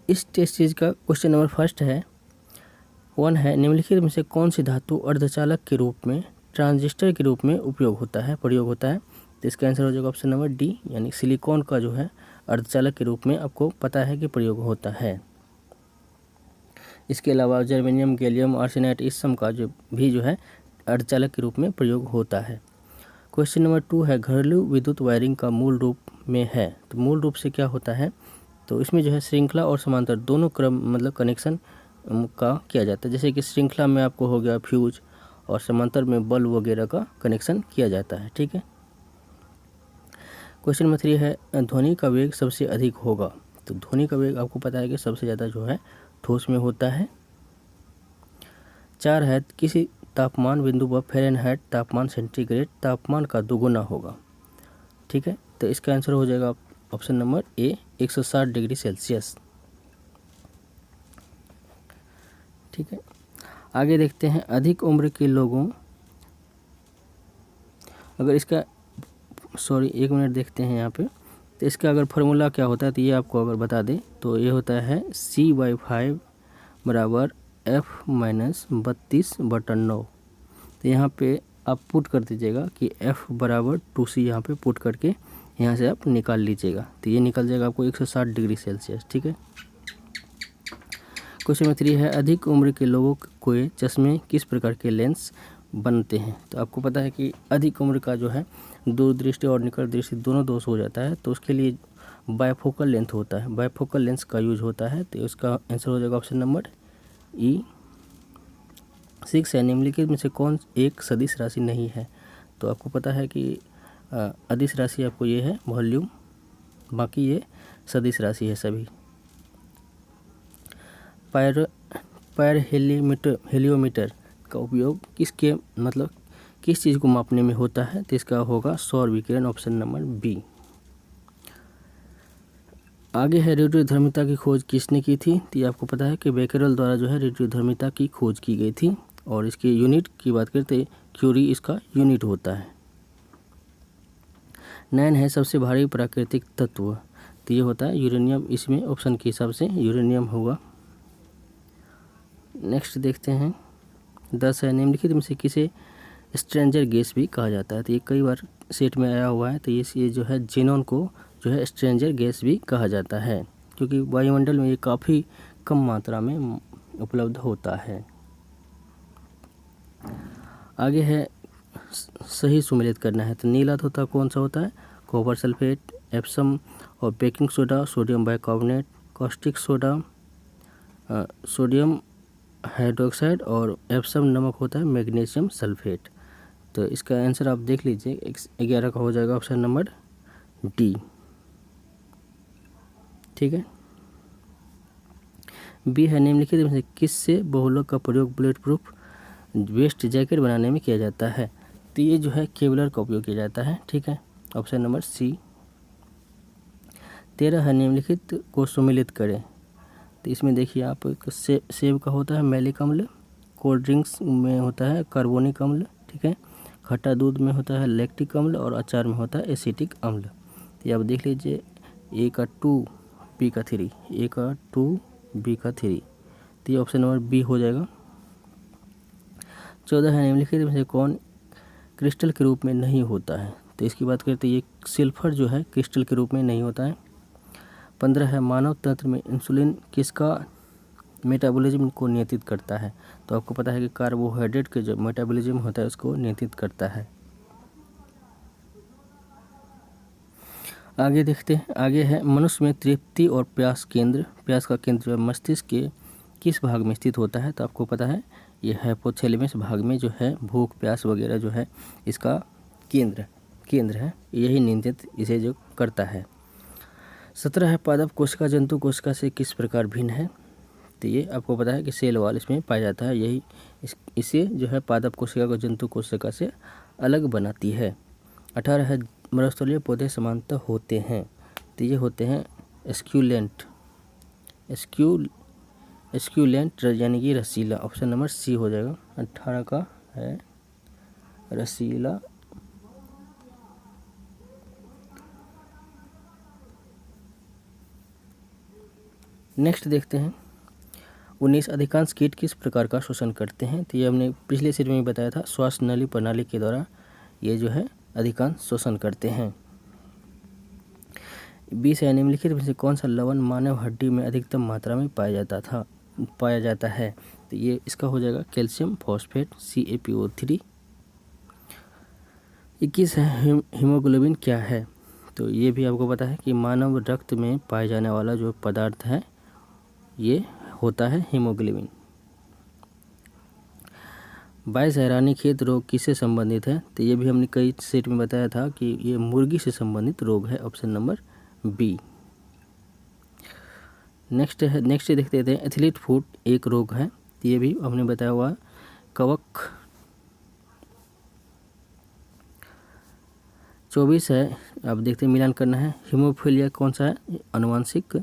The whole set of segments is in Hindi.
इस टेस्ट सीरीज का क्वेश्चन नंबर फर्स्ट है 1 है, निम्नलिखित में से कौन सी धातु अर्धचालक के रूप में ट्रांजिस्टर के रूप में प्रयोग होता है। तो इसका आंसर हो जाएगा ऑप्शन नंबर डी, यानी सिलिकॉन का जो है अर्धचालक के रूप में आपको पता है कि प्रयोग होता है। इसके अलावा जर्मेनियम, गैलियम आर्सेनाइड इस सब का जो है अर्धचालक के रूप में प्रयोग होता है। क्वेश्चन नंबर 2 है, घरेलू विद्युत वायरिंग का मूल रूप में है। तो मूल रूप से क्या होता है, तो इसमें जो है श्रृंखला और समांतर दोनों क्रम मतलब कनेक्शन का किया जाता है। जैसे कि श्रृंखला में आपको हो गया फ्यूज और समांतर में बल्ब वगैरह का कनेक्शन किया जाता है। ठीक है। क्वेश्चन नंबर 3 है, ध्वनि का वेग सबसे अधिक होगा। तो ध्वनि का वेग आपको पता है कि सबसे ज़्यादा जो है ठोस में होता है। 4 है, किसी तापमान बिंदु पर फ़ारेनहाइट तापमान सेंटीग्रेड तापमान का दोगुना होगा। ठीक है। तो इसका आंसर हो जाएगा option number A, 160 degree Celsius. ठीक है। आगे देखते हैं, अधिक उम्र के लोगों, अगर इसका एक मिनट देखते हैं यहाँ पे। तो इसका अगर फार्मूला क्या होता है तो ये आपको अगर बता दें तो ये होता है C/5 बराबर F-32/9। तो यहाँ पे आप पुट कर दीजिएगा कि F बराबर 2C यहाँ पे पुट करके यहाँ से आप निकाल लीजिएगा। तो ये निकल जाएगा आपको 160 डिग्री सेल्सियस। ठीक है। क्वेश्चन नंबर 3 है, अधिक उम्र के लोगों को चश्मे किस प्रकार के लेंस बनते हैं। तो आपको पता है कि अधिक उम्र का जो है दूरदृष्टि और निकट दृष्टि दोनों दोष हो जाता है, तो उसके लिए बायफोकल लेंथ होता है, बायफोकल लेंस का यूज होता है। तो उसका आंसर हो जाएगा ऑप्शन नंबर ई। 6 है, निम्नलिखित में से कौन एक सदिश राशि नहीं है। तो आपको पता है कि अदिश राशि आपको ये है वॉल्यूम, बाकी ये सदिश राशि है सभी। हेलियोमीटर का उपयोग किस चीज़ को मापने में होता है। तो इसका होगा सौर विकिरण, ऑप्शन नंबर बी। आगे है, रेडियोधर्मिता की खोज किसने की थी। तो ये आपको पता है कि बेकेरेल द्वारा जो है रेडियोधर्मिता की खोज की गई थी, और इसके यूनिट की बात करते क्यूरी इसका यूनिट होता है। 9 है, सबसे भारी प्राकृतिक तत्व। तो ये होता है यूरेनियम, इसमें ऑप्शन के हिसाब से यूरेनियम होगा। नेक्स्ट देखते हैं 10 है, निम्नलिखित में से किसे स्ट्रेंजर गैस भी कहा जाता है। तो ये कई बार सेट में आया हुआ है। तो ये जो है जेनॉन को जो है स्ट्रेंजर गैस भी कहा जाता है, क्योंकि वायुमंडल में ये काफ़ी कम मात्रा में उपलब्ध होता है। आगे है, सही सुमेलित करना है। तो नीला तोता कौन सा होता है, कॉपर सल्फेट, एप्सम और baking soda, sodium bicarbonate, caustic soda, sodium hydroxide और एप्सम नमक होता है मैग्नीशियम सल्फेट। तो इसका आंसर आप देख लीजिए, 11 का हो जाएगा ऑप्शन नंबर डी। ठीक है। बी है, निम्नलिखित में से किससे बहुलक का प्रयोग बुलेट प्रूफ वेस्ट जैकेट बनाने में किया जाता है। तो ये जो है केवलर का उपयोग किया जाता है। ठीक है, ऑप्शन नंबर सी। 13 है, निम्नलिखित को सुमेलित करें। तो इसमें देखिए आप, सेब का होता है मैलिक अम्ल, कोल्ड ड्रिंक्स में होता है कार्बोनिक अम्ल। ठीक है। खट्टा दूध में होता है लैक्टिक अम्ल, और अचार में होता है एसिटिक अम्ल। तो ये आप देख लीजिए, ए का 2 बी का 3, ए का 2 बी का 3। तो ये ऑप्शन नंबर बी हो जाएगा। 14 है, निम्नलिखित में से कौन क्रिस्टल के रूप में नहीं होता है। तो इसकी बात करते हैं, ये सल्फर जो है क्रिस्टल के रूप में नहीं होता है। 15 है, मानव तंत्र में इंसुलिन किसका मेटाबॉलिज्म को नियंत्रित करता है। तो आपको पता है कि कार्बोहाइड्रेट के जो मेटाबॉलिज्म होता है उसको नियंत्रित करता है। आगे देखते हैं, आगे है, मनुष्य में तृप्ति और प्यास का केंद्र जो है मस्तिष्क के किस भाग में स्थित होता है। तो आपको पता है ये हाइपोथैलेमस भाग में जो है भूख प्यास वगैरह जो है इसका केंद्र है, यही नियंत्रित इसे जो करता है। 17 है, पादप कोशिका जंतु कोशिका से किस प्रकार भिन्न है। तो ये आपको पता है कि सेल वॉल इसमें पाया जाता है, यही इसे जो है पादप कोशिका को जंतु कोशिका से अलग बनाती है। 18 है, मरुस्थलीय पौधे समानतः होते हैं। तो ये होते हैं एस्क्यूलेंट यानी कि रसीला, ऑप्शन नंबर सी हो जाएगा। 18 का है रसीला। नेक्स्ट देखते हैं 19 अधिकांश कीट किस प्रकार का शोषण करते हैं। तो ये हमने पिछले सीट में बताया था, श्वास नली प्रणाली के द्वारा ये जो है अधिकांश शोषण करते हैं। 20 है निम्नलिखित में से कौन सा लवण मानव हड्डी में अधिकतम मात्रा में पाया जाता है। तो ये इसका हो जाएगा कैल्शियम फॉस्फेट CaPO3। 21 है हीमोग्लोबिन क्या है। तो ये भी आपको पता है कि मानव रक्त में पाए जाने वाला जो पदार्थ है ये होता है हीमोग्लोबिन। 22 है रानीखेत रोग किससे संबंधित है। तो ये भी हमने कई सेट में बताया था कि ये मुर्गी से संबंधित रोग है, ऑप्शन नंबर बी। नेक्स्ट देखते हैं एथलीट फुट एक रोग है। तो ये भी हमने बताया हुआ कवक। 24 है, अब देखते हैं मिलान करना है। हीमोफीलिया कौन सा है, अनुवांशिक।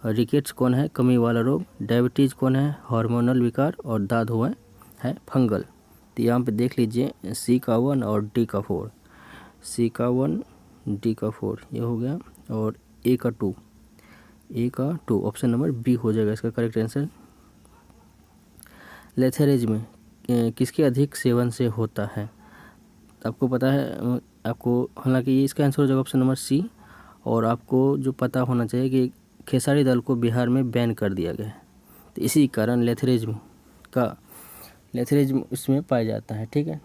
रिकेट्स कौन है, कमी वाला रोग। डायबिटीज़ कौन है, हार्मोनल विकार। और दाद हुआ है फंगल। तो यहाँ पे देख लीजिए C का 1 और D का 4, C का 1 D का 4 ये हो गया, और A का 2 ऑप्शन नंबर बी हो जाएगा इसका करेक्ट आंसर। लेथेरिज्म किसके अधिक सेवन से होता है। आपको पता है, आपको हालांकि ये इसका आंसर हो जाएगा ऑप्शन नंबर सी। और आपको जो पता होना चाहिए कि खेसारी दाल को बिहार में बैन कर दिया गया है, तो इसी कारण लेथेरिज्म इसमें पाया जाता है। ठीक है,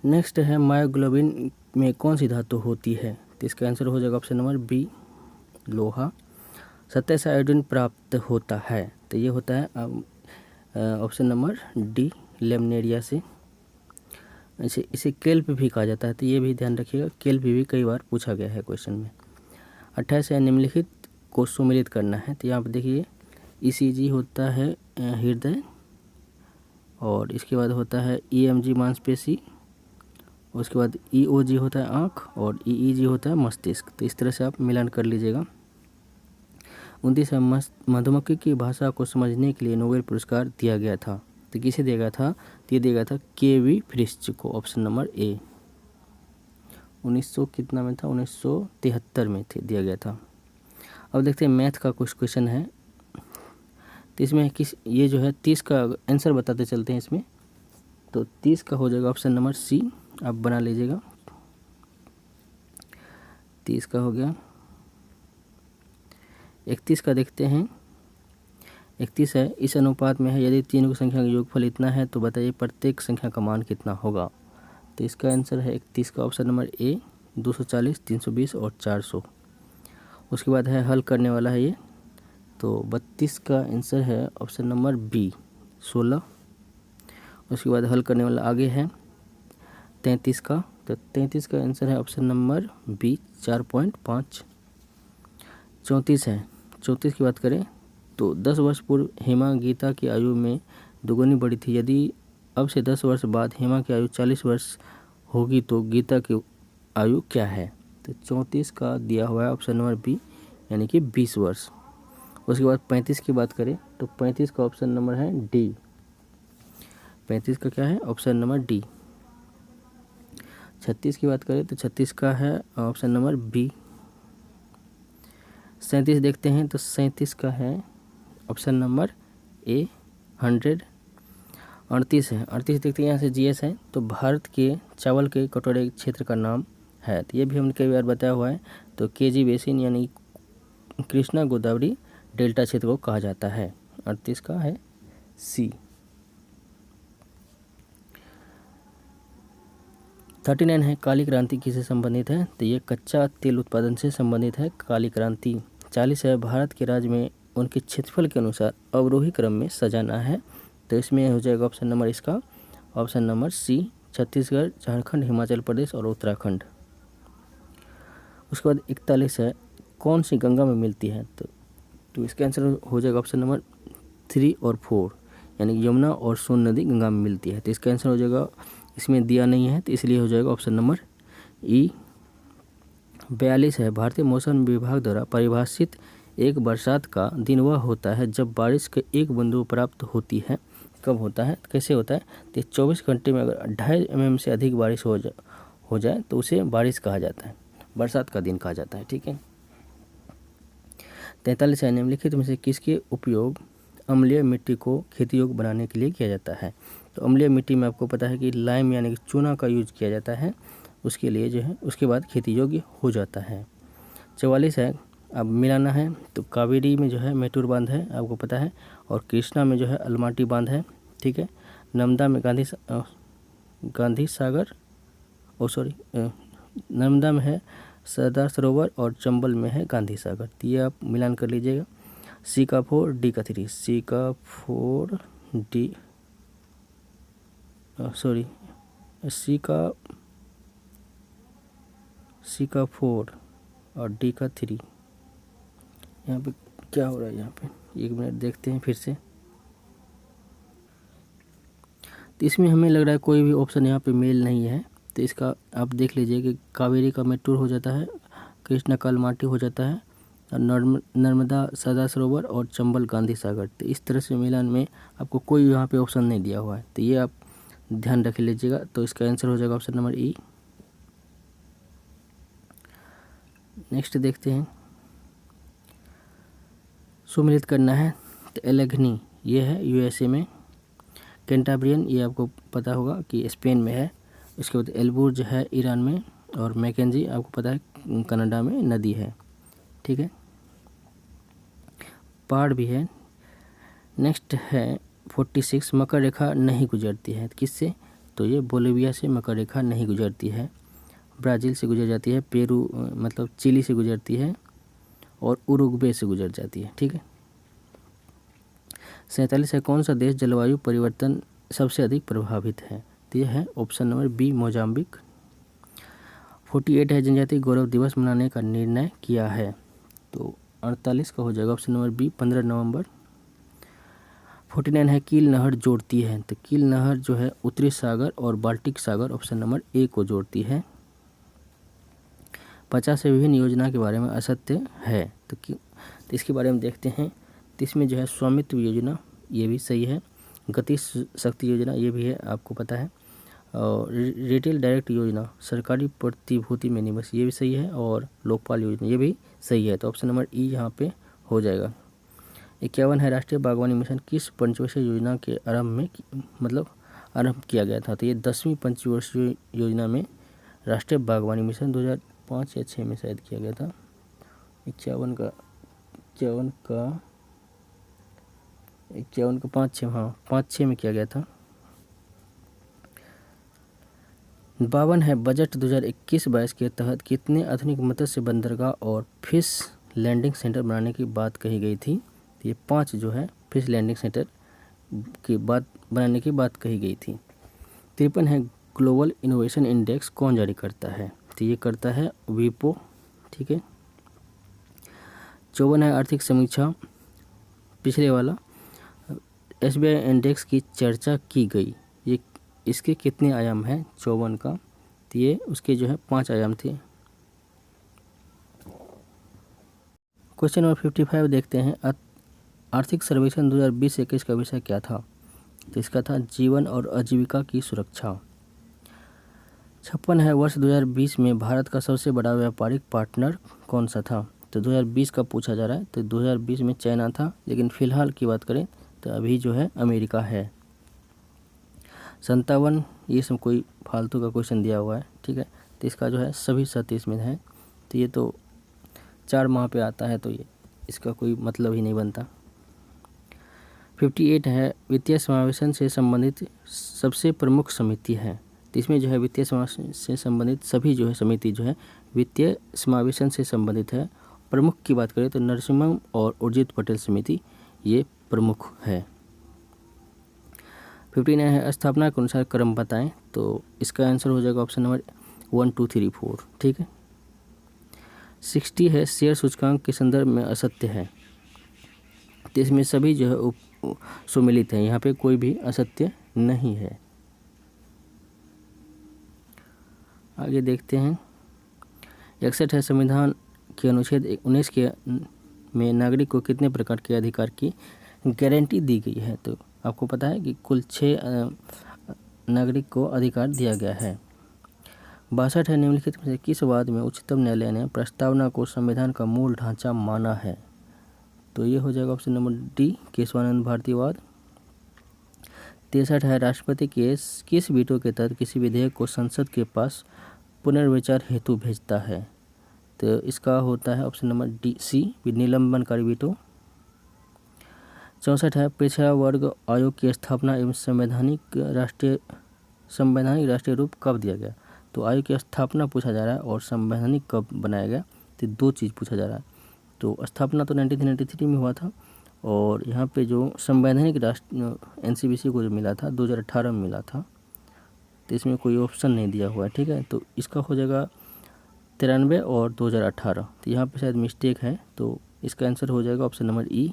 नेक्स्ट है मायोग्लोबिन में कौन सी धातु होती है। तो इसका आंसर हो जाएगा ऑप्शन नंबर बी, लोहा। 27 आयोडीन प्राप्त होता है। तो ये होता है ऑप्शन नंबर डी, लेमनेरिया से। इसे केल्प भी कहा जाता है, तो ये भी ध्यान रखिएगा, केल्प भी कई बार पूछा गया है क्वेश्चन में। 28 है निम्नलिखित को सुमेलित करना है। तो यहाँ पर देखिए ECG होता है हृदय, और इसके बाद होता है EMG मांसपेशी, उसके बाद EOG होता है आँख, और EEG होता है मस्तिष्क। तो इस तरह से आप मिलान कर लीजिएगा। 29 है मधुमक्खी की भाषा को समझने के लिए नोबेल पुरस्कार दिया गया था। तो किसे दिया गया था, तो ये दिया गया था KV फ्रिश्च को, ऑप्शन नंबर ए। 1900 कितना में था, 1973 में दिया गया था। अब देखते हैं मैथ का कुछ क्वेश्चन है। तो इसमें ये जो है 30 का आंसर बताते चलते हैं इसमें। तो 30 का हो जाएगा ऑप्शन नंबर सी, आप बना लीजिएगा। 30 का हो गया। 31 का देखते हैं। 31 है इस अनुपात में है, यदि तीनों की संख्या का योगफल इतना है तो बताइए प्रत्येक संख्या का मान कितना होगा। तो इसका आंसर है 31 का ऑप्शन नंबर ए, 240, 320 और 400। उसके बाद है हल करने वाला है ये, तो 32 का आंसर है ऑप्शन नंबर बी, 16। उसके बाद हल करने वाला आगे है 33 का, तो 33 का आंसर है ऑप्शन नंबर बी, 4.5। 34 है, 34 की बात करें तो 10 वर्ष पूर्व हेमा गीता की आयु में दुगुनी बड़ी थी। यदि अब से 10 वर्ष बाद हेमा की आयु 40 वर्ष होगी तो गीता की आयु क्या है। तो 34 का दिया हुआ है ऑप्शन नंबर बी, यानी कि 20 वर्ष। उसके बाद 35 की बात करें तो 35 का ऑप्शन नंबर है डी, 35 का क्या है ऑप्शन नंबर डी। 36 की बात करें तो 36 का है ऑप्शन नंबर बी। 37 देखते हैं तो 37 का है ऑप्शन नंबर ए, 100। 38 है, 38 देखते हैं यहाँ से GS है, तो भारत के चावल के कटोरे क्षेत्र का नाम है। तो ये भी हमने कई बार बताया हुआ है, तो KG बेसिन यानी कृष्णा गोदावरी डेल्टा क्षेत्र को कहा जाता है। 38 का है सी। 39 है काली क्रांति किससे संबंधित है। तो ये कच्चा तेल उत्पादन से संबंधित है काली क्रांति। 40 है भारत के राज्य में उनके क्षेत्रफल के अनुसार अवरोही क्रम में सजाना है। तो इसमें हो जाएगा ऑप्शन नंबर इसका option number C, Chhattisgarh, Jharkhand, Himachal Pradesh और उत्तराखंड। उसके बाद 41 है कौन सी गंगा में मिलती है। तो इसका आंसर हो जाएगा ऑप्शन नंबर 3 और 4, यानी यमुना और सोन नदी गंगा में मिलती है। तो इसका आंसर हो जाएगा, इसमें दिया नहीं है तो इसलिए हो जाएगा ऑप्शन नंबर ई। 42 है भारतीय मौसम विभाग द्वारा परिभाषित एक बरसात का दिन वह होता है जब बारिश के एक बूंद प्राप्त होती है। कब होता है, कैसे होता है। तो 24 घंटे में अगर 2.5 mm से अधिक बारिश हो जाए तो उसे बारिश कहा जाता है, बरसात का दिन कहा जाता है। ठीक है। 43 है, निम्नलिखित में से किसके उपयोग अम्लीय मिट्टी को खेती योग्य बनाने के लिए किया जाता है। तो अम्लीय मिट्टी में आपको पता है कि लाइम यानी कि चूना का यूज किया जाता है, उसके लिए जो है उसके बाद खेती योग्य हो जाता है। 44 है, अब मिलाना है तो कावेरी में जो है मेटूर बांध है, आपको पता है, और कृष्णा में जो है अलमाटी बांध है। ठीक है। नर्मदा में गांधी सागर नर्मदा में है सरदार सरोवर और चंबल में है गांधी सागर। तो ये आप मिलान कर लीजिएगा। सी का 4 डी का 3, सी का 4 डी सी का 4 और डी का 3। यहाँ पे क्या हो रहा है, यहाँ पे 1 मिनट देखते हैं फिर से। तो इसमें हमें लग रहा है कोई भी ऑप्शन यहाँ पे मेल नहीं है, तो इसका आप देख लीजिए कि कावेरी का मेट्टूर हो जाता है, कृष्णा का अलमाटी हो जाता है, और नर्मदा सरदार सरोवर और चंबल गांधी सागर। तो इस तरह से मिलान में आपको कोई यहाँ पे ऑप्शन नहीं दिया हुआ है, तो ये आप ध्यान रख लीजिएगा। तो इसका आंसर हो जाएगा ऑप्शन नंबर ई। नेक्स्ट देखते हैं, सुमिलित करना है तो एलेघनी ये है यूएसए में, कैंटाब्रियन ये आपको पता होगा कि स्पेन में है, उसके बाद एल्बुर्ज है ईरान में, और मैकेंजी आपको पता है कनाडा में नदी है। ठीक है। पहाड़ भी है। नेक्स्ट है 46, मकर रेखा नहीं गुजरती है किससे, तो ये बोलिविया से मकर रेखा नहीं गुजरती है, ब्राज़ील से गुजर जाती है, पेरू मतलब चिली से गुजरती है, और उरुग्वे से गुजर जाती है। ठीक है। 47 है, कौन सा देश जलवायु परिवर्तन सबसे अधिक प्रभावित है, तो यह है ऑप्शन नंबर बी मोजाम्बिक। 48 है, जनजातीय गौरव दिवस मनाने का निर्णय किया है, तो 48 का हो जाएगा ऑप्शन नंबर बी 15 नवंबर। 49 है, कील नहर जोड़ती है, तो कील नहर जो है उत्तरी सागर और Baltic Sagar option number A को जोड़ती है। 50 है, विभिन्न योजना के बारे में असत्य है, तो इसके बारे में देखते हैं। तो इसमें जो है स्वामित्व योजना ये भी सही है, गति शक्ति योजना ये भी है आपको पता है, और रिटेल डायरेक्ट योजना सरकारी प्रतिभूति में निवेश ये भी सही है, और लोकपाल योजना ये भी सही है, तो ऑप्शन नंबर ई यहाँ पे हो जाएगा। 51 है, राष्ट्रीय बागवानी मिशन किस पंचवर्षीय योजना के आरंभ किया गया था, तो ये 10वीं पंचवर्षीय योजना में राष्ट्रीय बागवानी मिशन 2005 या 6 में शायद किया गया था। 51 का 5-6 में किया गया था। 52 है, बजट 2021-22 के तहत कितने आधुनिक मत्स्य बंदरगाह और फिश लैंडिंग सेंटर बनाने की बात कही गई थी, तो ये 5 जो है फिश लैंडिंग सेंटर की बनाने की बात कही गई थी। 53 है, ग्लोबल इनोवेशन इंडेक्स कौन जारी करता है, तो ये करता है विपो। ठीक है। 54 है, आर्थिक समीक्षा पिछले वाला SBI इंडेक्स की चर्चा की गई, ये इसके कितने आयाम हैं 54 का, तो ये उसके जो है 5 आयाम थे। क्वेश्चन नंबर 55 देखते हैं, आर्थिक सर्वेक्षण 2020-21 का विषय क्या था, तो इसका था जीवन और आजीविका की सुरक्षा। 56 है, वर्ष 2020 में भारत का सबसे बड़ा व्यापारिक पार्टनर कौन सा था, तो 2020 का पूछा जा रहा है, तो 2020 में चाइना था, लेकिन फ़िलहाल की बात करें तो अभी जो है अमेरिका है। 57 ये सब कोई फालतू का क्वेश्चन दिया हुआ है। ठीक है। तो इसका जो है सभी 37 में है, तो ये तो 4 माह पे आता है, तो ये इसका कोई मतलब ही नहीं बनता। 58 है, वित्तीय समावेशन से संबंधित सबसे प्रमुख समिति है, तो इसमें जो है वित्तीय समावेशन से संबंधित सभी जो है समिति जो है वित्तीय समावेशन से संबंधित है। प्रमुख की बात करें तो नरसिम्हम और उर्जित पटेल समिति ये प्रमुख है। 59 है, स्थापना के अनुसार क्रम बताएं, तो इसका आंसर हो जाएगा ऑप्शन नंबर 1 2 3 4। ठीक है। 60 है, शेयर सूचकांक के संदर्भ में असत्य है, तो इसमें सभी जो है सुमिलित है, यहाँ पे कोई भी असत्य नहीं है। आगे देखते हैं। 61 है, संविधान के अनुच्छेद 19 के में नागरिक को कितने प्रकार के अधिकार की गारंटी दी गई है, तो आपको पता है कि कुल 6 नागरिक को अधिकार दिया गया है। 62 है, निम्नलिखित में से किस वाद में उच्चतम न्यायालय ने प्रस्तावना को संविधान का मूल ढांचा माना है? तो ये हो जाएगा option number D, Keshavananda Bharati वाद। 63 है, राष्ट्रपति किस वीटो के तहत किसी विधेयक को संसद के पास पुनर्विचार हेतु भेजता है? तो इसका होता है ऑप्शन नंबर डी, सी, निलंबनकारी वीटो। 64 है, पिछड़ा वर्ग आयोग की स्थापना एवं संवैधानिक राष्ट्रीय रूप कब दिया गया? तो आयोग की स्थापना पूछा जा रहा है और संवैधानिक कब बनाया गया, तो दो चीज़ पूछा जा रहा है। तो स्थापना तो 1993 में हुआ था और यहाँ पे जो संवैधानिक राष्ट्र एनसीबीसी को जो मिला था 2018 में मिला था, तो इसमें कोई ऑप्शन नहीं दिया हुआ है, ठीक है। तो इसका हो जाएगा 93 और 2018, तो यहाँ पे शायद मिस्टेक है, तो इसका आंसर हो जाएगा ऑप्शन नंबर ई।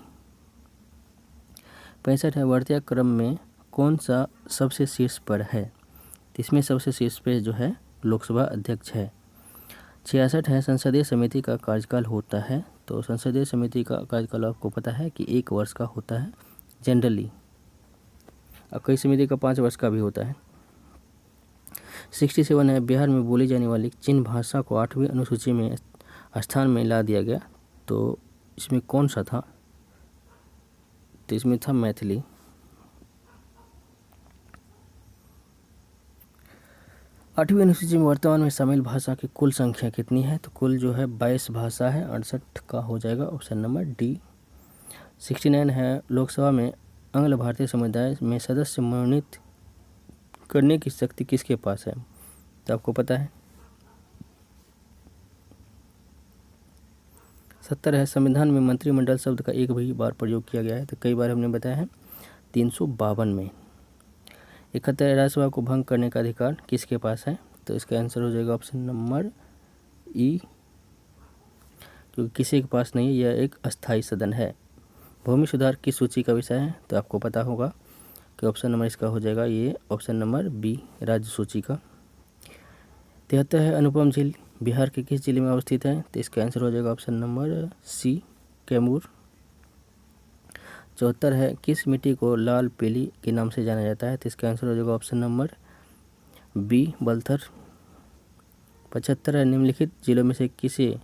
65 है, बढ़ते क्रम में कौन सा सबसे शीर्ष पर है? तो इसमें सबसे शीर्ष पे जो है लोकसभा अध्यक्ष है। 66 है, संसदीय समिति का कार्यकाल होता है। तो संसदीय समिति का कार्यकाल आपको पता है कि 1 वर्ष का होता है जनरली, और कई समिति का 5 वर्ष का भी होता है। 67 है, बिहार में बोली जाने वाली चीन भाषा को 8वीं अनुसूची में स्थान में ला दिया गया। तो इसमें कौन सा था? तो इसमें था मैथिली। 8वीं अनुसूची में वर्तमान में शामिल भाषा की कुल संख्या कितनी है? तो कुल जो है 22 भाषा है, 68 का हो जाएगा ऑप्शन नंबर डी। 69 है, लोकसभा में आंग्ल भारतीय समुदाय में सदस्य मनोनीत करने की शक्ति किसके पास है? तो आपको पता है। 70 है, संविधान में मंत्रिमंडल शब्द का एक भी बार प्रयोग किया गया है। तो कई बार हमने बताया है, 352 में। 71 है, राज्यसभा को भंग करने का अधिकार किसके पास है? तो इसका आंसर हो जाएगा ऑप्शन नंबर ई, क्योंकि किसी के पास नहीं है, यह एक अस्थायी सदन है। भूमि सुधार किस सूची का विषय है? तो आपको पता होगा कि ऑप्शन नंबर इसका हो जाएगा ये ऑप्शन नंबर बी, राज्य सूची का। 73 है, अनुपम झील बिहार के किस जिले में अवस्थित है? तो इसका आंसर हो जाएगा ऑप्शन नंबर सी, कैमूर। 74 है, किस मिट्टी को लाल पीली के नाम से जाना जाता है? तो इसका आंसर हो जाएगा ऑप्शन नंबर बी, बलथर। 75 है, निम्नलिखित जिलों में से किसी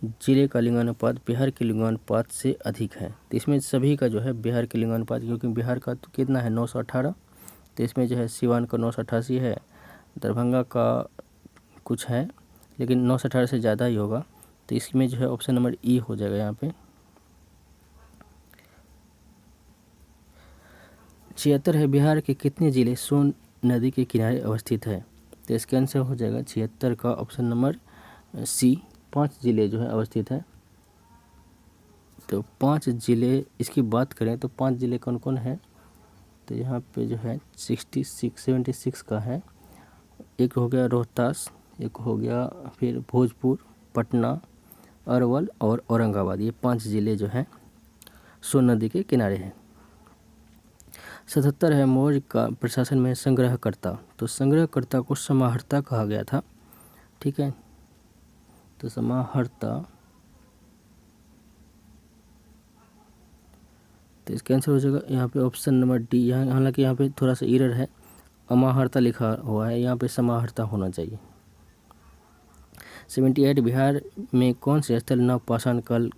जिले का लिंगानुपात बिहार के लिंगानुपात से अधिक है? तो इसमें सभी का जो है बिहार के लिंगानुपात, क्योंकि बिहार का तो कितना है 918, तो इसमें जो है सिवान का 988 है, दरभंगा का कुछ है लेकिन 918 से ज़्यादा ही होगा, तो इसमें जो है ऑप्शन नंबर ई हो जाएगा यहाँ पे। 76 है, बिहार के कितने जिले सोन नदी के किनारे अवस्थित है? तो इसका आंसर हो जाएगा 76 का ऑप्शन नंबर सी, 5 जिले जो है अवस्थित है। तो 5 जिले इसकी बात करें तो 5 जिले कौन कौन है? तो यहाँ पे जो है 76 का है, एक हो गया रोहतास, एक हो गया फिर भोजपुर, पटना, अरवल और औरंगाबाद, ये 5 जिले जो हैं सोन नदी के किनारे हैं। 77 है, मौर्य का प्रशासन में संग्रहकर्ता, तो संग्रहकर्ता को समाहर्ता कहा गया था, ठीक है। तो समाहर्ता, तो इसका आंसर हो जाएगा यहाँ पे ऑप्शन नंबर डी। यहाँ हालांकि यहाँ पे थोड़ा सा एरर है, अमाहर्ता लिखा हुआ है, यहाँ पे समाहर्ता होना चाहिए। 78 बिहार में कौन से स्थल नवपाषाण काल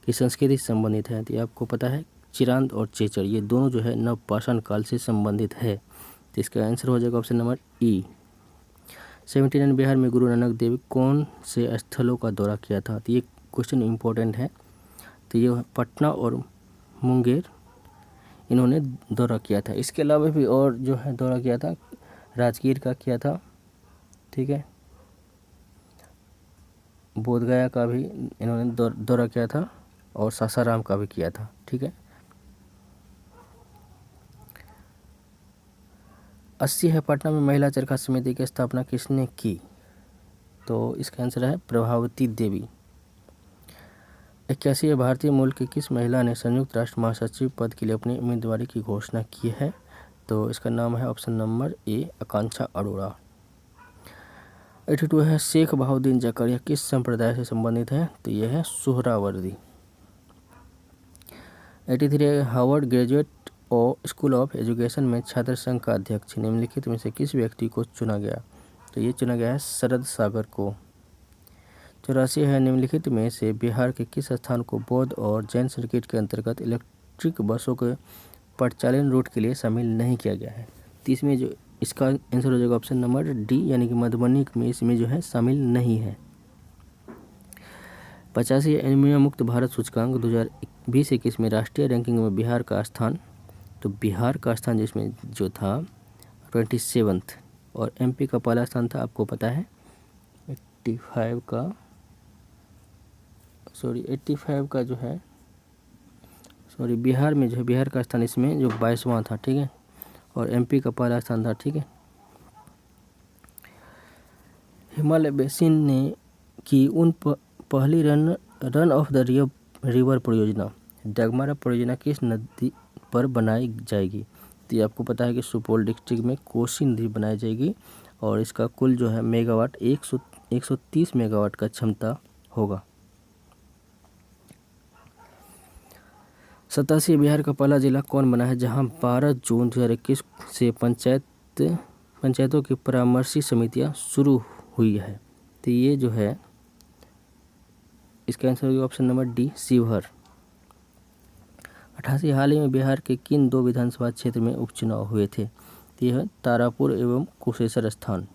की संस्कृति से संबंधित है? तो ये आपको पता है, चिरांद और चेचर, ये दोनों जो है नवपाषाण काल से संबंधित है, तो इसका आंसर हो जाएगा ऑप्शन नंबर ई। 79 बिहार में गुरु नानक देव कौन से स्थलों का दौरा किया था? तो ये क्वेश्चन इम्पोर्टेंट है। तो ये पटना और मुंगेर इन्होंने दौरा किया था, इसके अलावा भी और जो है दौरा किया था, राजगीर का किया था, ठीक है, बोधगया का भी इन्होंने दौरा किया था और सासाराम का भी किया था, ठीक है। 80 है, पटना में महिला चरखा समिति की स्थापना किसने की? तो इसका आंसर है प्रभावती देवी। 81 है, भारतीय मूल की किस महिला ने संयुक्त राष्ट्र महासचिव पद के लिए अपनी उम्मीदवारी की घोषणा की है? तो इसका नाम है ऑप्शन नंबर ए, आकांक्षा अरोड़ा। 82 है, शेख बहाउद्दीन जकरिया किस संप्रदाय से संबंधित है? तो यह है सोहरावर्दी। 83 है, Harvard graduate school of education में छात्र संघ का अध्यक्ष निम्नलिखित में से किस व्यक्ति को चुना गया? तो ये चुना गया है शरद सागर को। 84 है, निम्नलिखित में से बिहार के किस स्थान को बौद्ध और जैन सर्किट के अंतर्गत इलेक्ट्रिक बसों के परिचालन रूट के लिए शामिल नहीं किया गया है। तो इसमें जो इसका आंसर हो जाएगा ऑप्शन नंबर डी, यानी कि मधुबनी में इसमें जो है शामिल नहीं है। 85 एनीमिया मुक्त भारत सूचकांक 2020-21 में राष्ट्रीय रैंकिंग में बिहार का स्थान, तो बिहार का स्थान जिसमें जो था 27th, और एमपी का पहला स्थान था, आपको पता है 85 का जो है बिहार में जो है बिहार का स्थान इसमें जो 22वां था, ठीक है, और एमपी का पहला स्थान था, ठीक है। हिमालय बेसिन ने की उन पहली रन ऑफ द रिवर परियोजना, डगमारा परियोजना किस नदी पर बनाई जाएगी? तो ये आपको पता है कि सुपौल डिस्ट्रिक्ट में कोसी नदी बनाई जाएगी, और इसका कुल जो है मेगावाट 130 मेगावाट का क्षमता होगा। 87 बिहार का पहला जिला कौन बना है जहां 12 जून 2021 से पंचायतों की परामर्शी समितियां शुरू हुई है? तो ये जो है इसका आंसर होगा ऑप्शन नंबर डी, शिवहर। 88 हाल ही में बिहार के किन 2 विधानसभा क्षेत्र में उपचुनाव हुए थे? तो यह तारापुर एवं कुशेश्वर स्थान।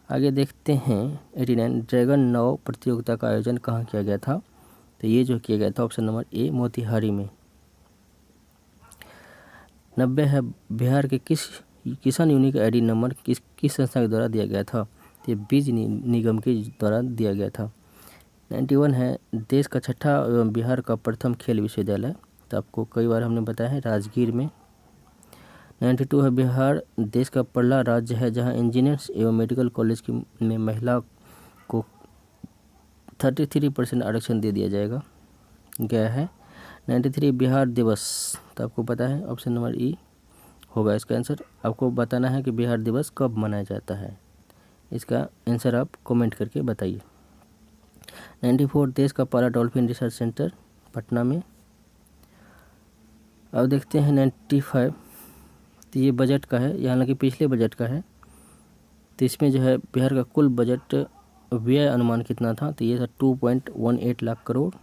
आगे देखते हैं 89 ड्रैगन नाव प्रतियोगिता का आयोजन कहाँ किया गया था? तो ये जो किया गया था ऑप्शन नंबर ए, मोतिहारी में। 90 है, बिहार के किस किसान यूनिक आईडी नंबर किस संस्था के द्वारा दिया गया था? तो ये बीज निगम के द्वारा दिया गया था। 91 है, देश का छठा एवं बिहार का प्रथम खेल विश्वविद्यालय, तो आपको कई बार हमने बताया है राजगीर में। 92 है, बिहार देश का पहला राज्य है जहां इंजीनियर्स एवं मेडिकल कॉलेज में महिला को 33% आरक्षण दे दिया जाएगा गया है। 93 बिहार दिवस, तो आपको पता है ऑप्शन नंबर ई होगा इसका आंसर। आपको बताना है कि बिहार दिवस कब मनाया जाता है, इसका आंसर आप कमेंट करके बताइए। 94 देश का पहला डॉल्फिन रिसर्च सेंटर पटना में। अब देखते हैं 95, तो ये बजट का है, हालांकि पिछले बजट का है। तो इसमें जो है बिहार का कुल बजट व्यय अनुमान कितना था? तो ये था 2.18 लाख करोड़।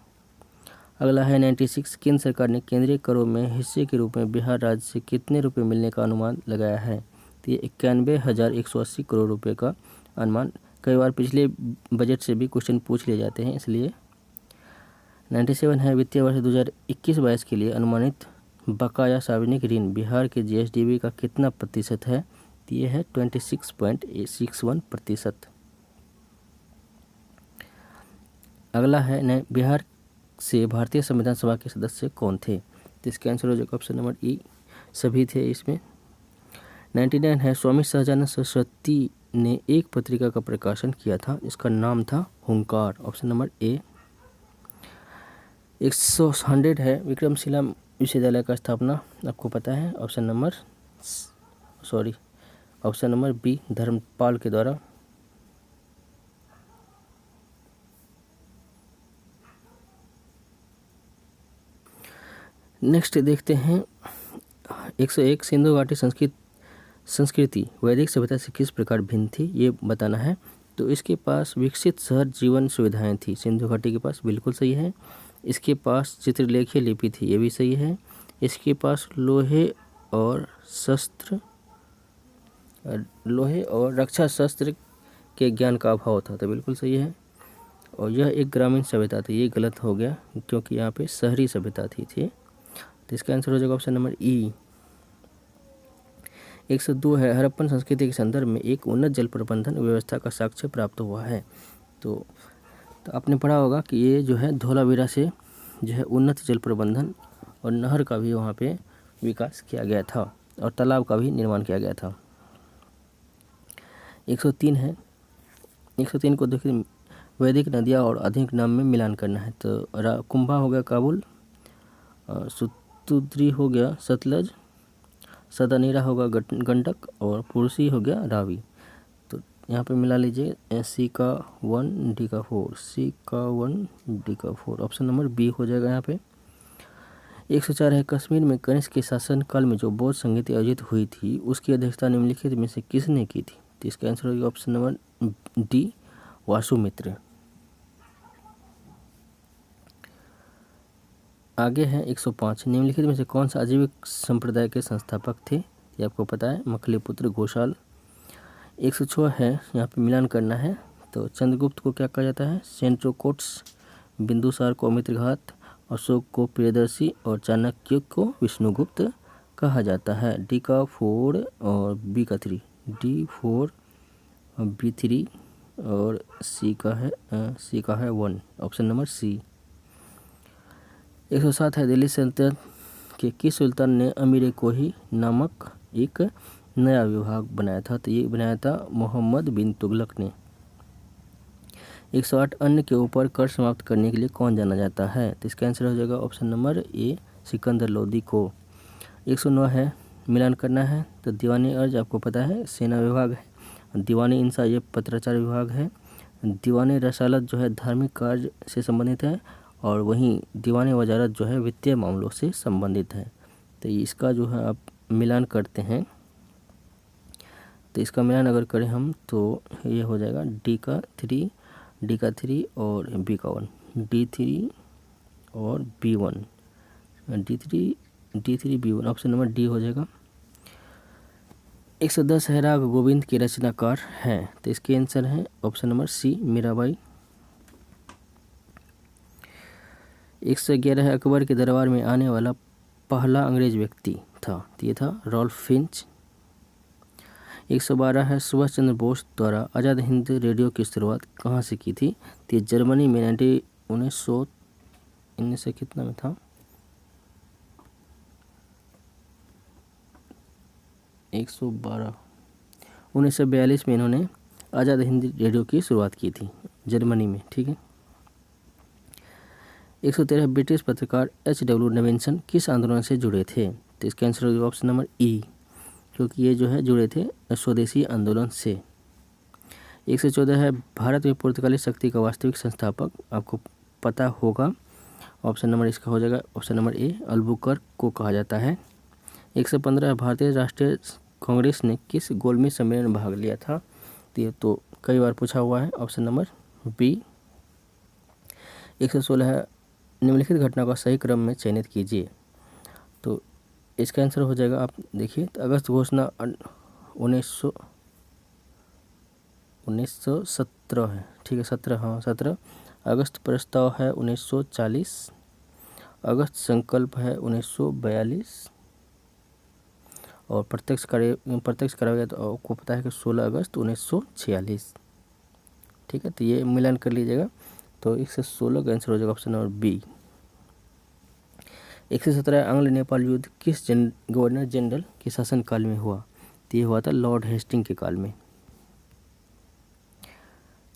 अगला है 96, केंद्र सरकार ने केंद्रीय करों में हिस्से के रूप में बिहार राज्य से कितने रुपए मिलने का अनुमान लगाया है? तो ये 91,180 करोड़ रुपए का अनुमान। कई बार पिछले बजट से भी क्वेश्चन पूछ लिए जाते हैं, इसलिए। 97 है, वित्तीय वर्ष 2021-22 के लिए अनुमानित बकाया सार्वजनिक ऋण बिहार के जीएसडीपी का कितना प्रतिशत है? तो ये है 26.61%। अगला है बिहार से भारतीय संविधान सभा के सदस्य कौन थे? तो इसका आंसर हो जाएगा ऑप्शन नंबर ई, सभी थे इसमें। 99 है, स्वामी सहजानंद सरस्वती ने एक पत्रिका का प्रकाशन किया था, इसका नाम था हुंकार, ऑप्शन नंबर ए। 100 है, विक्रमशिला विश्वविद्यालय का स्थापना आपको पता है, ऑप्शन नंबर बी, धर्मपाल के द्वारा। नेक्स्ट देखते हैं 101 सिंधु घाटी संस्कृति वैदिक सभ्यता से किस प्रकार भिन्न थी, ये बताना है। तो इसके पास विकसित शहर जीवन सुविधाएं थी सिंधु घाटी के पास, बिल्कुल सही है। इसके पास चित्रलेखीय लिपि थी, ये भी सही है। इसके पास लोहे और रक्षा शस्त्र के ज्ञान का अभाव था, तो बिल्कुल सही है। और यह एक ग्रामीण सभ्यता थी, ये गलत हो गया क्योंकि यहाँ पे शहरी सभ्यता थी। तो इसका आंसर हो जाएगा ऑप्शन नंबर ई। 102 है, हड़प्पन संस्कृति के संदर्भ में एक उन्नत जल प्रबंधन व्यवस्था का साक्ष्य प्राप्त हुआ है। तो आपने पढ़ा होगा कि ये जो है धोलावीरा से जो है उन्नत जल प्रबंधन और नहर का भी वहाँ पे विकास किया गया था और तालाब का भी निर्माण किया गया था। 103 है, 103 को देखिए, वैदिक नदियाँ और आधुनिक नाम में मिलान करना है। तो कुंभा हो गया काबुल, सुतुद्री हो गया सतलज, सदानीरा होगा गंडक और पुरुषी हो गया रावी। तो यहाँ पे मिला लीजिए सी का 1 डी का 4, सी का 1 डी का 4, ऑप्शन नंबर बी हो जाएगा यहाँ पे। 104 है, कश्मीर में कनिष्क के शासनकाल में जो बौद्ध संगीति आयोजित हुई थी उसकी अध्यक्षता निम्नलिखित में से किसने की थी? तो इसका आंसर होगा ऑप्शन नंबर डी, वासुमित्र। आगे है 105, निम्नलिखित में से कौन सा आजीविक संप्रदाय के संस्थापक थे? ये आपको पता है, मखलीपुत्र घोषाल। 106 है, यहाँ पे मिलान करना है। तो चंद्रगुप्त को क्या कहा जाता है? सेंट्रोकोट्स, बिंदुसार को अमित्रघात, अशोक को प्रियदर्शी और चाणक्य को विष्णुगुप्त कहा जाता है। डी का 4 और बी का 3, डी 4 और बी 3 और सी का है 1, ऑप्शन नंबर सी। 107 है, दिल्ली सल्तनत के किस सुल्तान ने अमीर कोही नामक एक नया विभाग बनाया था? तो ये बनाया था मोहम्मद बिन तुगलक ने। 108, अन्न के ऊपर कर समाप्त करने के लिए कौन जाना जाता है? तो इसका आंसर हो जाएगा option number A, Sikandar Lodi को। 109 है, मिलान करना है। तो दीवानी अर्ज आपको पता है सेना विभाग है, दीवानी इंसा ये पत्राचार विभाग है, दीवानी रसालत जो है धार्मिक कार्य से संबंधित है, और वहीं दीवानी वजारत जो है वित्तीय मामलों से संबंधित है। तो इसका जो है आप मिलान करते हैं, तो इसका मिलान अगर करें हम तो ये हो जाएगा डी का 3 और बी का 1, D3 और B1, D3 B1, option number D हो जाएगा। 110 है, राग गोविंद के रचनाकार हैं? तो इसके आंसर है ऑप्शन नंबर सी, मीराबाई। 111 है, अकबर के दरबार में आने वाला पहला अंग्रेज व्यक्ति था? तो ये था रॉल्फ फिंच। 112 है, सुभाष चंद्र बोस द्वारा आज़ाद हिंद रेडियो की शुरुआत कहाँ से की थी? तो जर्मनी में 1900 कितना में था? 1942 में इन्होंने आज़ाद हिंद रेडियो की शुरुआत की थी जर्मनी में, ठीक है। 113, ब्रिटिश पत्रकार H.W. नवीनसन किस आंदोलन से जुड़े थे? तो इसका आंसर होगा ऑप्शन नंबर ई, क्योंकि ये जो है जुड़े थे स्वदेशी आंदोलन से। 114 है, भारत में पुर्तगाली शक्ति का वास्तविक संस्थापक आपको पता होगा, ऑप्शन नंबर इसका हो जाएगा ऑप्शन नंबर ए, अल्बुकर्क को कहा जाता है। 115 है, भारतीय राष्ट्रीय कांग्रेस ने किस गोलमेज सम्मेलन में भाग लिया था? तो कई बार पूछा हुआ है, ऑप्शन नंबर बी। 116 है, निम्नलिखित घटना का सही क्रम में चयनित कीजिए। तो इसका आंसर हो जाएगा, आप देखिए, तो अगस्त घोषणा 1917 है, ठीक है, 17 अगस्त प्रस्ताव है 1940, अगस्त संकल्प है 1942, और प्रत्यक्ष कराया गया तो आपको पता है कि 16 अगस्त 1946, ठीक है। तो ये मिलान कर लीजिएगा, तो 116 का आंसर हो जाएगा ऑप्शन नंबर बी। 117 आंग्ल नेपाल युद्ध किस गवर्नर जनरल के शासनकाल में हुआ? तो ये हुआ था लॉर्ड हेस्टिंग के काल में।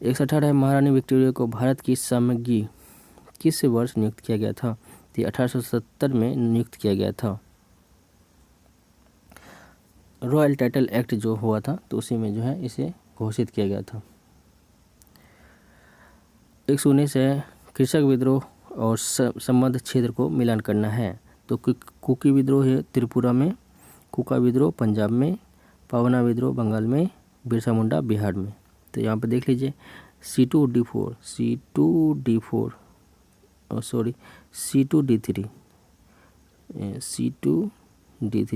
118 है, महारानी विक्टोरिया को भारत की साम्राज्ञी किस वर्ष नियुक्त किया गया था? तो 1870 में नियुक्त किया गया था। रॉयल टाइटल एक्ट जो हुआ था तो उसी में जो है इसे घोषित किया गया था। 119 है, कृषक विद्रोह और संबद्ध क्षेत्र को मिलान करना है। तो कुकी विद्रोह है त्रिपुरा में, कुका विद्रोह पंजाब में, पावना विद्रोह बंगाल में, बिरसा मुंडा बिहार में। तो यहाँ पर देख लीजिए C2D4 C2D3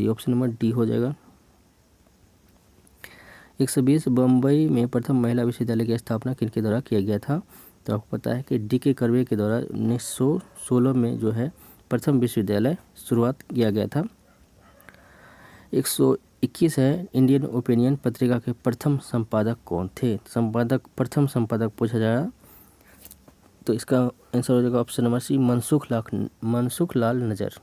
option number D हो जाएगा। 120 बम्बई में प्रथम महिला विश्वविद्यालय की स्थापना किनके द्वारा किया गया था? तो आपको पता है कि D.K. कर्वे के द्वारा 1916 में जो है प्रथम विश्वविद्यालय शुरुआत किया गया था। 121 है, इंडियन ओपिनियन पत्रिका के प्रथम संपादक कौन थे? प्रथम संपादक पूछा जाएगा, तो इसका आंसर हो जाएगा ऑप्शन नंबर सी, मनसुख लाल नजर,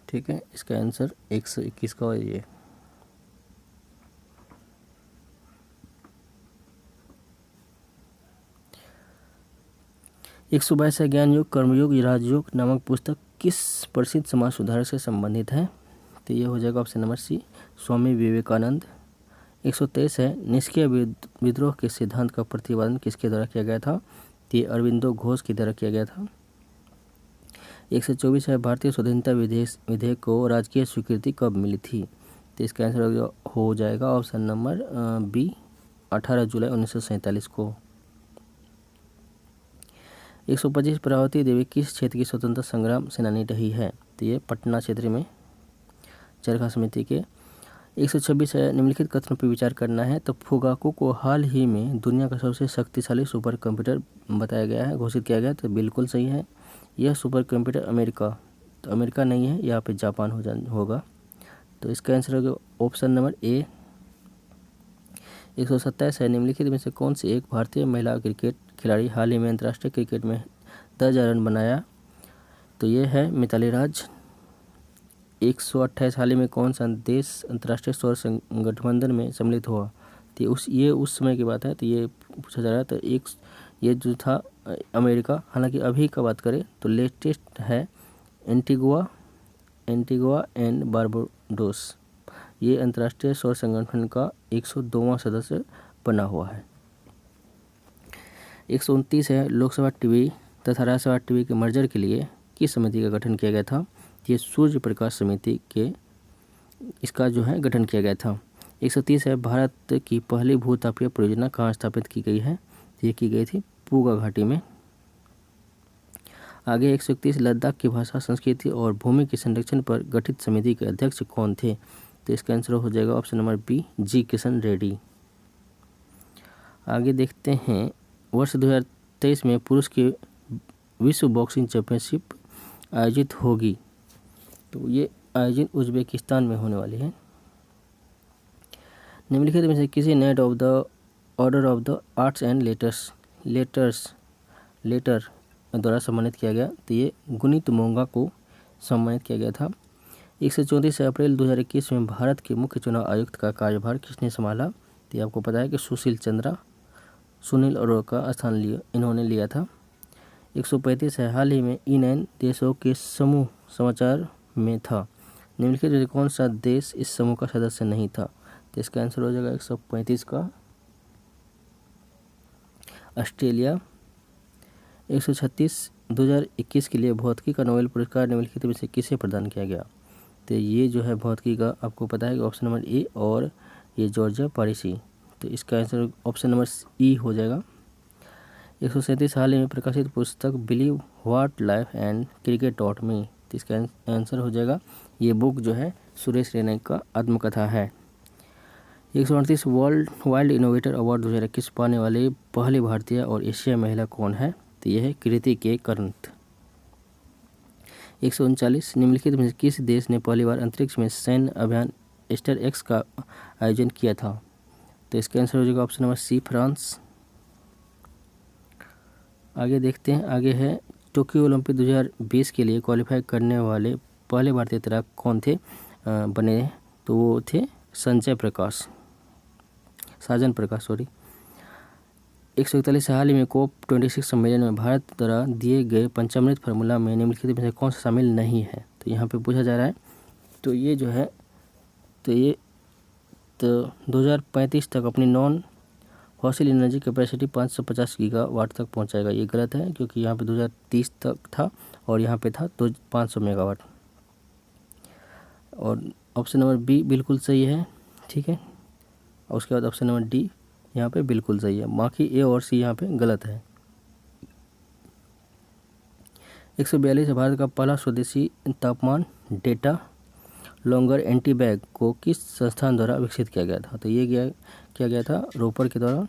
ठीक है। इसका आंसर 121 का ये। 122 है, ज्ञान योग कर्मयोग राजयोग नामक पुस्तक किस प्रसिद्ध समाज सुधारक से संबंधित है? तो ये हो जाएगा ऑप्शन नंबर सी, स्वामी विवेकानंद। 123 है, निष्क्रिय विद्रोह के सिद्धांत का प्रतिपादन किसके द्वारा किया गया था? तो ये अरविंदो घोष के द्वारा किया गया था। 124 है, भारतीय स्वतंत्रता विधेयक को राजकीय स्वीकृति कब मिली थी? तो इसका आंसर हो जाएगा ऑप्शन नंबर बी 18 जुलाई 1947 को। 125 प्रभावती देवी किस क्षेत्र की स्वतंत्रता संग्राम सेनानी रही है? तो ये पटना क्षेत्र में चरखा समिति के। 126 है, निम्नलिखित कथनों पर विचार करना है। तो फुगाकू को हाल ही में दुनिया का सबसे शक्तिशाली सुपर कंप्यूटर बताया गया है, घोषित किया गया है। तो बिल्कुल सही है, यह सुपर कंप्यूटर अमेरिका, तो अमेरिका नहीं है, यहाँ पे जापान होगा। तो इसका आंसर होगा ऑप्शन नंबर ए। 127 है, निम्नलिखित में से कौन सी एक भारतीय महिला क्रिकेट खिलाड़ी हाल ही में अंतर्राष्ट्रीय क्रिकेट में 10,000 रन बनाया? तो ये है मिताली राज। 128 हाल ही में कौन सा देश अंतर्राष्ट्रीय सौर गठबंधन में सम्मिलित हुआ? तो ये उस समय की बात है, तो ये पूछा जा रहा है। तो ये जो था अमेरिका, हालांकि अभी का बात करें तो लेटेस्ट है एंटीगुआ एंड बारबाडोस। ये अंतर्राष्ट्रीय सौर संगठन का 102वां सदस्य बना हुआ है। 129 है, लोकसभा टीवी तथा राज्यसभा टीवी के मर्जर के लिए किस समिति का गठन किया गया था? ये सूर्य प्रकाश समिति के इसका जो है गठन किया गया था। 130 है, भारत की पहली भूतापीय परियोजना कहाँ स्थापित की गई है? ये की गई थी पूगा घाटी में। आगे 131, लद्दाख की भाषा, संस्कृति और भूमि के संरक्षण पर गठित समिति के अध्यक्ष कौन थे? तो इसका आंसर हो जाएगा ऑप्शन नंबर बी, जी किशन रेड्डी। आगे देखते हैं, वर्ष 2023 में पुरुष की विश्व बॉक्सिंग चैंपियनशिप आयोजित होगी। तो ये आयोजन उज्बेकिस्तान में होने वाली है। निम्नलिखित में से किसी night of the order of the arts and later द्वारा सम्मानित किया गया? तो ये गुनीत मोंगा को सम्मानित किया गया था। 134 अप्रैल 2021 में भारत के मुख्य चुनाव आयुक्त का कार्यभार किसने संभाला? तो आपको पता है कि सुनील अरोड़ा का स्थान इन्होंने लिया था। 135 है, हाल ही में E9 देशों के समूह समाचार में था। निम्नलिखित में कौन सा देश इस समूह का सदस्य नहीं था? तो इसका आंसर हो जाएगा 135 का ऑस्ट्रेलिया। 136 2021 के लिए भौतिकी का नोबेल पुरस्कार निम्नलिखित में से किसे प्रदान किया गया? तो ये जो है भौतिकी का आपको पता है कि ऑप्शन नंबर ए और ये जॉर्जिया पारिसी। तो इसका आंसर ऑप्शन नंबर ई हो जाएगा। 137 हाल ही में प्रकाशित पुस्तक believe what life and cricket taught me. तो इसका आंसर हो जाएगा, ये बुक जो है सुरेश रैना का आत्मकथा है। 138 वाइल्ड इनोवेटर अवार्ड 2021 पाने वाली पहली भारतीय और एशियाई महिला कौन है? तो यह है कृति के कर्णत। 139 निम्नलिखित में किस देश ने पहली बार अंतरिक्ष में सैन्य अभियान स्टार एक्स का आयोजन किया था? तो इसका आंसर हो जाएगा ऑप्शन नंबर सी, फ्रांस। आगे देखते हैं, आगे है टोक्यो ओलंपिक 2020 के लिए क्वालिफाई करने वाले पहले भारतीय तैराक कौन थे बने? तो वो थे साजन प्रकाश। 141 हाल ही में COP26 सम्मेलन में भारत द्वारा दिए गए पंचामृत फार्मूला में निम्नलिखित में से कौन सा शामिल नहीं है? तो यहाँ पे पूछा जा रहा है। तो ये जो है तो 2035 तक अपनी non fossil energy capacity 550 gigawatt तक पहुँचाएगा। ये गलत है, क्योंकि यहाँ पे 2030 तक था और यहाँ पे था तो 500 मेगावाट। और ऑप्शन नंबर बी बिल्कुल सही है, ठीक है। और उसके बाद ऑप्शन नंबर डी यहाँ पे बिल्कुल सही है, बाकी ए और सी यहाँ पे गलत है। 142 भारत का पहला स्वदेशी तापमान डेटा लॉन्गर एंटी बैग को किस संस्थान द्वारा विकसित किया गया था? तो ये किया गया था रोपर के द्वारा।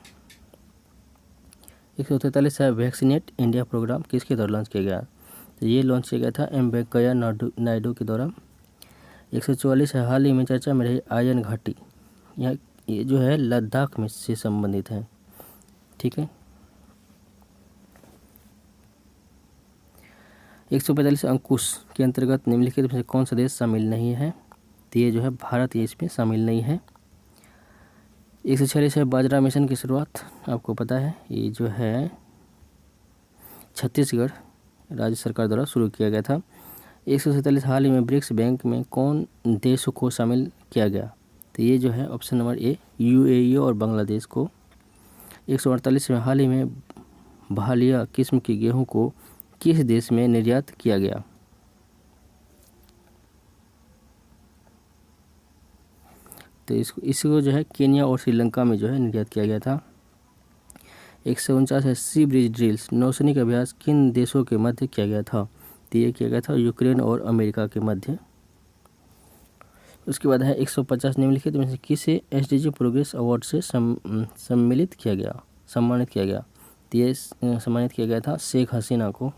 143 है, वैक्सीनेट इंडिया प्रोग्राम किसके द्वारा लॉन्च किया गया? तो ये लॉन्च किया गया था एम वेंकैया नायडू के द्वारा। 144 है, हाल ही में चर्चा में रही आयन घाटी, ये जो है लद्दाख में से संबंधित है, ठीक है। 145 अंकुश के अंतर्गत निम्नलिखित में से कौन सा देश शामिल नहीं है? तो ये जो है भारत ये इसमें शामिल नहीं है। 146 है, बाजरा मिशन की शुरुआत आपको पता है, ये जो है छत्तीसगढ़ राज्य सरकार द्वारा शुरू किया गया था। 147 हाल ही में ब्रिक्स बैंक में कौन देशों को शामिल किया गया? तो ये जो है ऑप्शन नंबर ए, UAE और बांग्लादेश को। 148 में हाल ही में भालिया किस्म की गेहूं को किस देश में निर्यात किया गया? तो इसको जो है केन्या और श्रीलंका में जो है निर्यात किया गया था। 149 है सी ब्रिज ड्रिल्स, नौसैनिक अभ्यास किन देशों के मध्य किया गया था? तो ये किया गया था यूक्रेन और अमेरिका के मध्य। उसके बाद है 150 निम्नलिखित में से किसे SDG प्रोग्रेस अवार्ड से सम्मानित किया गया? तो ये सम्मानित किया गया था शेख हसीना को।